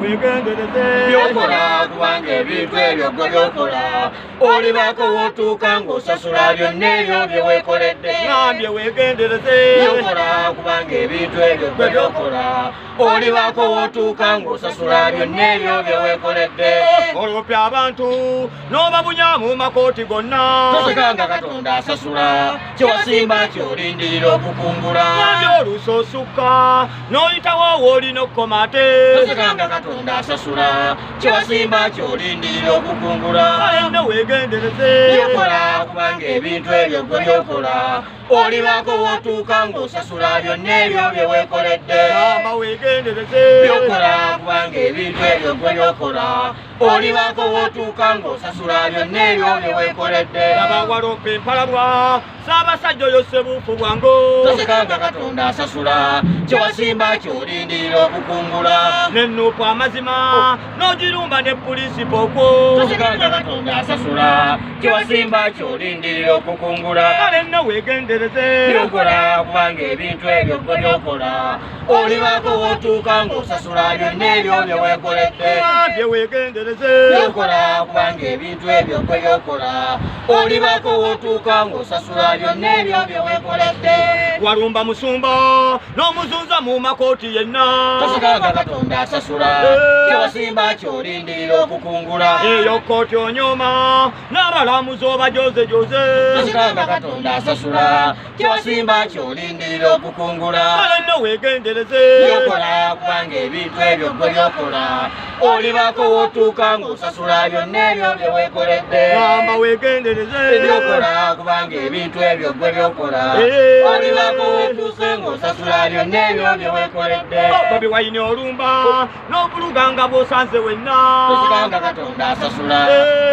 wegendereze byokola kubanga ebintu ebyo gwe byokola olibako wotuuka ng'osasula byonna ebyo bye weekoledde ngambye wegendereze byokola kubanga ebintu ebyo gwe byokola olibako wotuuka ng'osasula byonna ebyo bye weekoledde olopya abantu n'obabunya mu makooti gonna tosekanga katonda asasula kyewasimba kyolindirira okukungula ngambye olusosuka n'oyitawo woolina okukoma ate tosekanga katonda asasula kyewasimba kyolindirira okukungula kale nno wegendereze byokola kubanga ebintu ebyo gwe byokola olibako wotuuka ng'osasula byonna ebyo bye weekoledde gamba wegendereze byokola kubanga ebintu ebyo gwe byokola olibako wotuuka ng'osasula byonna ebyo bye weekoledde laba walopa empalabwa saabasajja oyo sebuufu bwangu tosekanga katonda asasula kyewasimba kyolindirira okukungula nennuupu amazima n'ogirumba ne poliisi pooko tosekanga katonda asasula kyewasimba kyolindirira okukungula kale nno wegendereze byokola kubanga ebintu ebyo gwe byokola olibako wotuuka ng'osasula byonna ebyo bye weekoledde ngambye wegendereze byokola kubanga ebintu ebyo gwe byokola olibako wotuuka ng'osasula byonna ebyo bye weekoledde walumba musumba n'omuzunza mu makooti yenna tosekanga katonda asasula kyewasimba kyolindirira okukungula eyo kooti onyooma n'abalamuzi obajozejoze tosekanga katonda asasula kyewasimba kyolindirira okukungula kale nno wegendereze byokola kubanga ebintu ebyo gwe byokola olibako wotuuka ng'osasula byonna ebyo bye weekoledde gamba wegendereze byokola kubanga ebintu ebyo gwe byokola olibako wotuuse ng'osasula byonna ebyo bye weekoledde babi wayini olumba n'obuluganga bw'osanze wenna tosekanga katonda asasula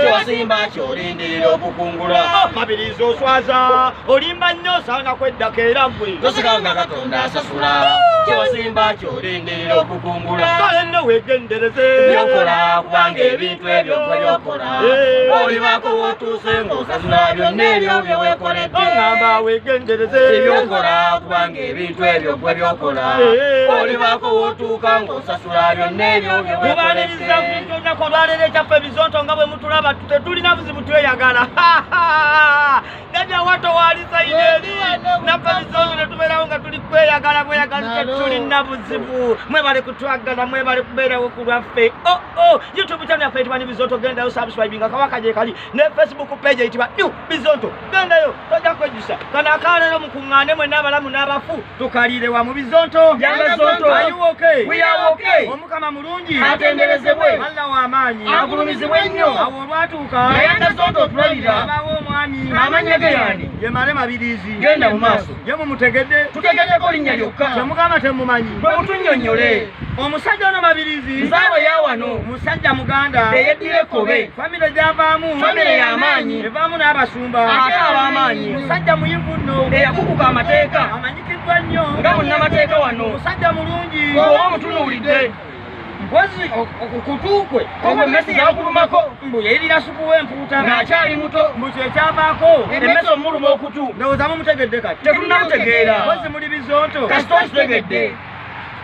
kyewasimba kyolindirira okukungula mabirizi oswaza olimba nnyo osaana kweddako era ggwe tosekanga katonda asasula kyewasimba kyolindirira okukungula kale nno wegendereze byokola kubanga ebintu ebyo gwe byokola olibako wotuuse ng'osasula byonna ebyo bye weekoledde ogamba wegendereze byokola kubanga ebintu ebyo gwe byokola olibako wotuuka ng'osasula byonna ebyo bye mubaniriza weekoledde olunaku olwaleero ekyaffe ebizonto nga bwe mutulaba tetulina buzibu tweyagala gajja wato waalisaine eri naffe ebizonto ne tubeerawo nga tuli kweyagala bweyagala tetulina buzibu mwebale kutwagala mwebale kubeerawo ku lwaffe youtube channel yaffe eyitibwa Bizonto gendayo subscribinga kabaka gye kali ne facebook page eyitibwa New Bizonto gendayo tojja kwejjusa kano akaleero mukuŋŋaane mwenna abalamu n'abafu tukaliire wa mu Bizonto Are you okay? We are okay. Omukama mulungi Atenderezebwe. Allah w'amaanyi agulumizibwe ennyo awo olwatuuka naye Bizonto otulabira abawo omwami amannya ge yani ye male mabirizi genda mu maaso ye mumutegedde tutegeddeko linnya lyokka temugamba temumanyi bwe mutunnyonnyole omusajja ono mabirizi nzaalwa ya wano musajja muganda eyeddira ekkobe famire gyavaamu famire y'amaanyi evaamu n'abasumba ate ab'amaanyi musajja muyivu nno eyakukuka amateeka amanyikiddwa nnyo nga munnamateeka wano musajja mulungi oba omutunuulidde mpozi okutuukwe ogwe emmesi zakulumako mbu yayirira supu w'empuuta ng'akyali muto mbu kyekyavaako emmesi omuluma okutu ndowooza mumutegedde kati tetunnamutegeera mpozi muli Bizonto kasita okitegedde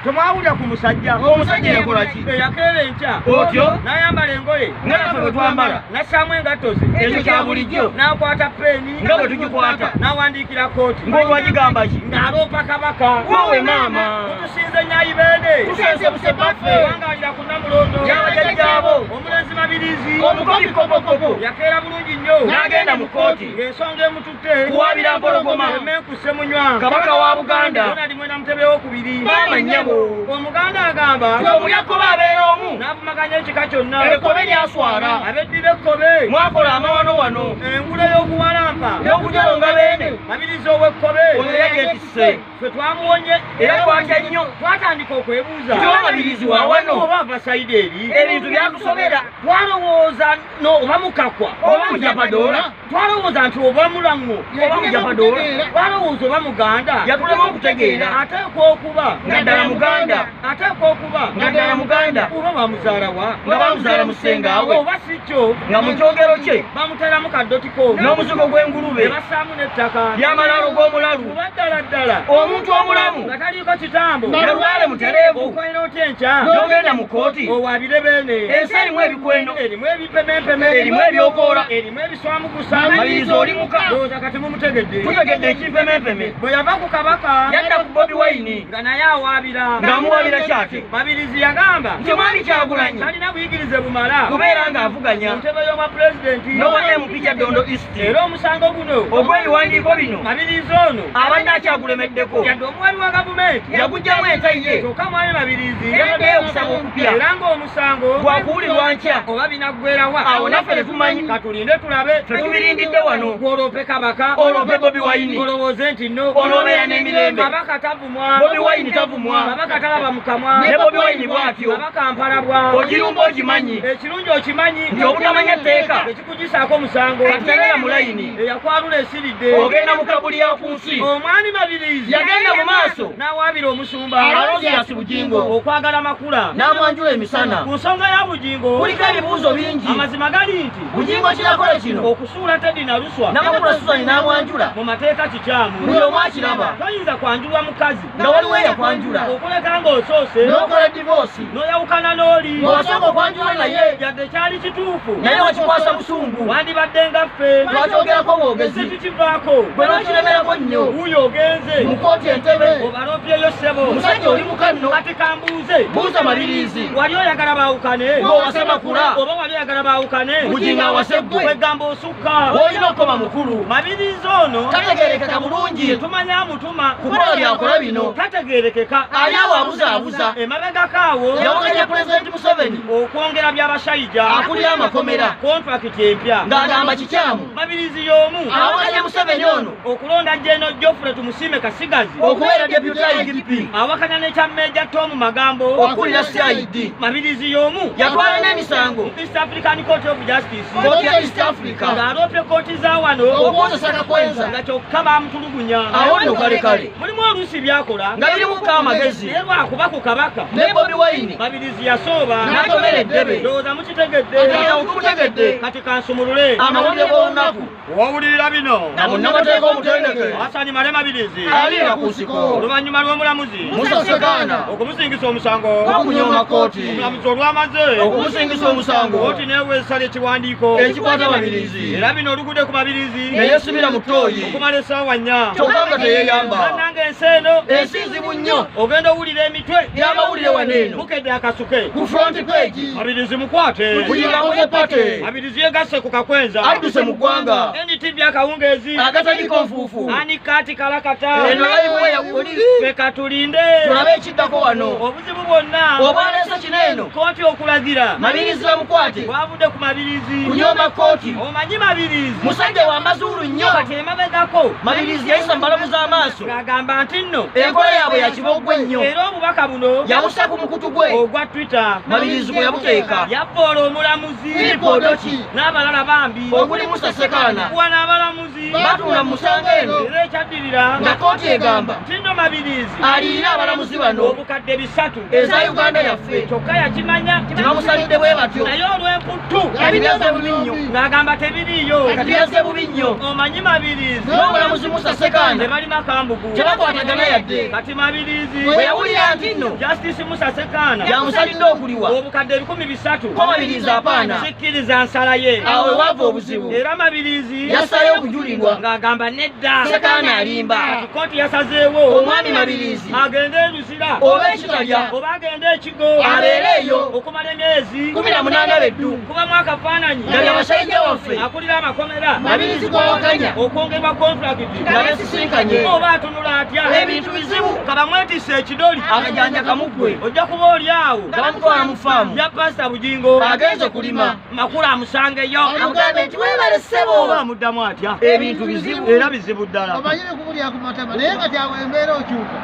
temwawulira ku musajja omusajja yakola ki yakeera enkya otyo n'ayambala engoye nga naffe bwe twambala n'assaamu engatto ze ekyo kya bulijjo n'akwata peeni nga bwe tugikwata n'awandiikira kooti ng'olwagigamba ki ng'aloopa kabaka wowe maama tutusinze nnayibeene tusense busebaffe wangaalira ku Namulondo gy'abajjajjaabo omulenzi mabirizi omukopi kobokobo yakeera bulungi nnyo n'agenda mu kooti ng'ensonga emututte kuwaabira mpologoma emmenkuse munywa kabaka wa Buganda Ronald Mwenda Mutebi owokubiri maama nnyabo omuganda agamba ng'omulyakobe abeera omu n'avumaganya ekika kyonna ekkobe lyaswala abeddira ekkobe mwakola amawano wano engula y'okuwalampa n'okujalo nga beene mabirizi ow'ekkobe oyo yagyetisse ffe twamuwonye era twatya nnyo twatandika okwebuuza kityo mabirizi wa wano oba ava sayidi eri ebintu byatusobera twalowooza twalowooza oba mukakwa oba mujapadoola twalowooza nti oba mulango oba mujapadoola twalowooza oba muganda yatulema okutegeera ateekwa okuba nga ddala muganda ateekwa okuba nga ddala muganda oba bamuzaalawa nga bamuzaala mu ssengaawe oba si kyo nga mu kyogero kye bamuteramu kaddotiko n'omuzigo gw'engulube ne bassaamu n'ettaka ly'amalaalo g'omulalu kuba ddala ddala omuntu omulamu nga taliiko kitambo nga lubaale mutereevu okolera otya enkya n'ogenda mu kooti owaabire beene ensi erimu ebikweno erimu ebipemempeme erimu ebyokoola erimu ebiswamugusa maliriza oli muka ndowooza kati mumutegedde tutegedde ekipemempeme bwe yava ku kabaka yadda ku Bobi Wine nga naye awaabira ng'amuwaabira kyate mabirizi yagamba nti omwami Kyagulanyi talina buyigirize bumala kubeera ng'avuganya ntebe y'obwa pulezidenti n'obwa MP kya Ddondo East era omusango guno ogw'ebiwandiiko bino mabirizi ono abadde akyagulemeddeko yadde omuwali wa gavumenti yagugjamu entaye kyokka mwali mabirizi yataddeyo okusaba okupya era ng'omusango gwakuwulirwa nkya oba binaggweerawa awo naffe tetumanyi katulinde tulabe tetubirindidde wano gwoloope kabaka oloope Bobi Wine olowooze nti no onoobeera n'emirembe kabaka tavumwa Bobi Wine tavumwa kabaka talaba mu kamwa ne Bobi Wine bw'atyo kabaka mpalabwa ogirumba ogimanyi ekirungi okimanyi nti obutamanya tteeka tekikugisaako musango katuterera mu layini eyakwalula esiridde ogenda mu kabuli ya ku nsi omwani mabirizi yagenda mu maaso n'awaabira omusumba Alozias Bugingo okwagala makula n'amwanjula emisana ku nsonga ya Bugingo kuliko ebibuuzo bingi amazima gali nti Bugingo kirakola kino okusuula Teddy Naluswa n'amakula Susani n'amwanjula mu mateeka kikyamu buli omu akiraba toyinza kwanjulwa mukazi nga waliwo eyakwanjula okuleka ng'osoose n'okola divoosi n'oyawukana n'oli ng'osooka okwanjula naye yadde kyali kituufu naye wakikwasa busungu wandibadde nga ffe twakyogerako bwogezi tukivaako gwe n'okiremerako nnyo wuuyo ogenze mu kooti entebe obalopyeyo ssebo omusajja oli mukanno kati kambuuze buuza mabirizi wali oyagala baawukane ng'owase makula oba wali oyagala baawukane Bugingo awase ggwe wegamba osukka w'olina okukoma mukulu mabirizi ono tategeerekeka bulungi tumanya amutuma kukola byakola bino tategeerekeka ali awo abuzaabuza emabegakaawo yawakanya pulezidenti Museveni okwongera by'abashaija akulira amakomera kontrakiti empya ng'agamba kikyamu mabirizi y'omu awakanya Museveni ono okulonda Jeno Geoffrey Tumusiime Kasigazi okubeera deputy IGP awakanya ne kya Meja Tom Magambo okulira CID mabirizi y'omu yatwala n'emisango East African Court of Justice kooti ya East Africa ng'aloopye kooti za wano okwozesa kakwenza nga kyokka bamutulugunya awo nno kalekale mulimu oluusi byakola nga birimuko amagezi naye lwakuba ku kabaka ne Bobi Wine mabirizi yasooba n'atomera eddebe ndowooza mukitegedde ekitawo tumutegedde kati kansumulule amawulire g'olunaku wawulirira bino na munnamateeka omutendeke Hasani Male Mabirizi aliira ku nsiko oluvannyuma lw'omulamuzi Musa Sekaana okumusingisa omusango okunyooma kooti omulamuzi olwamaze okumusingisa omusango kooti neeweesala ekiwandiiko ekikwata mabirizi era bino olugudde ku mabirizi neyeesibira mu ttooyi okumala essaawa 4 kyokka nga teyeeyamba bannange ensi eno ensi nzibu nnyo ogenda owulira emitwe y'amawulire waneeno mukedde akasuke ku front page mabirizi mukwate kuyigamuze pate mabirizi yegasse ku kakwenza adduse mu ggwanga NTV akawungeezi agataliko nfuufu anikati kalakata eno live eyakuli ffe katulinde tulabe ekiddako wano obuzibu bwonna obwaleese kino eno kooti okulagira mabirizi bamukwate bwavudde ku mabirizi kunyooma kooti omanyi mabirizi musajja wa mazuulu nnyo kati emabegako mabirizi yayisa mu balamu z'amaaso ng'agamba nti nno enkola yaabwe yakibogwe nnyo era obubaka buno yabusa ku mukutu gwe ogwa Twitter mabirizi gwe yabuteeka yavoola omulamuzi Filipo Odoki n'abalala bambi oguli Musa Sekaana kuwa n'abalamuzi baatula mu musango eno era ekyaddirira nga kooti egamba nti nno mabirizi aliyina abalamuzi bano obukadde 3 eza Uganda yaffe kyokka yakimanya tebamusalidde bwe batyo naye olw'emputtu kati byaze bubi nnyo ng'agamba tebiriiyo kati byaze bubi nnyo omanyi mabirizi n'omulamuzi Musa Sekaana tebalina kambugu tebakwatagana yadde kati mabirizi bwe yawulira nti nno Justice Musa Sekaana yamusalidde okuliwa obukadde 300 ko mabirizi apaana sikkiriza nsala ye awo wava obuzibu era mabirizi yassayo okujulirwa ng'agamba nedda Sekaana alimba kati kooti yasazeewo omwami mabirizi agende eruzira oba ekitalya oba agende ekigo abeere eyo okumala emyezi 18 beddu kubamu akafaananyi nga byabasajja waffe akulira amakomera mabirizi gwawakanya okwongerwa kontrakiti nga beesisinkanye oba atunula atya ebintu bizibu kaba mwetisse ekidoli akajanja kamugwe ojja kuba oli awo nga bamutwala mu faamu ya pasita Bugingo agenze kulima makula amusangeyo amugambe nti weebale ssebo oba amuddamu atya ebintu bizibu era bizibu ddala omanyire kubulya ku matama naye nga kyawe embeera okyuka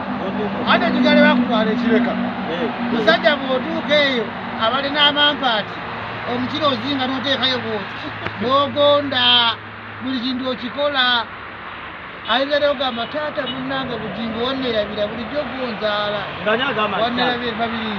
ate kigale bakutwala ekireka musajja bw'otuuka eyo abalina amampaati omukiro ozinga n'oteekayo bwoti n'ogonda buli kintu okikola ayinza ogamba taata munnange bugingo wanneerabira bulijjo gonzaala ng'ani agamba wanneerabira babiri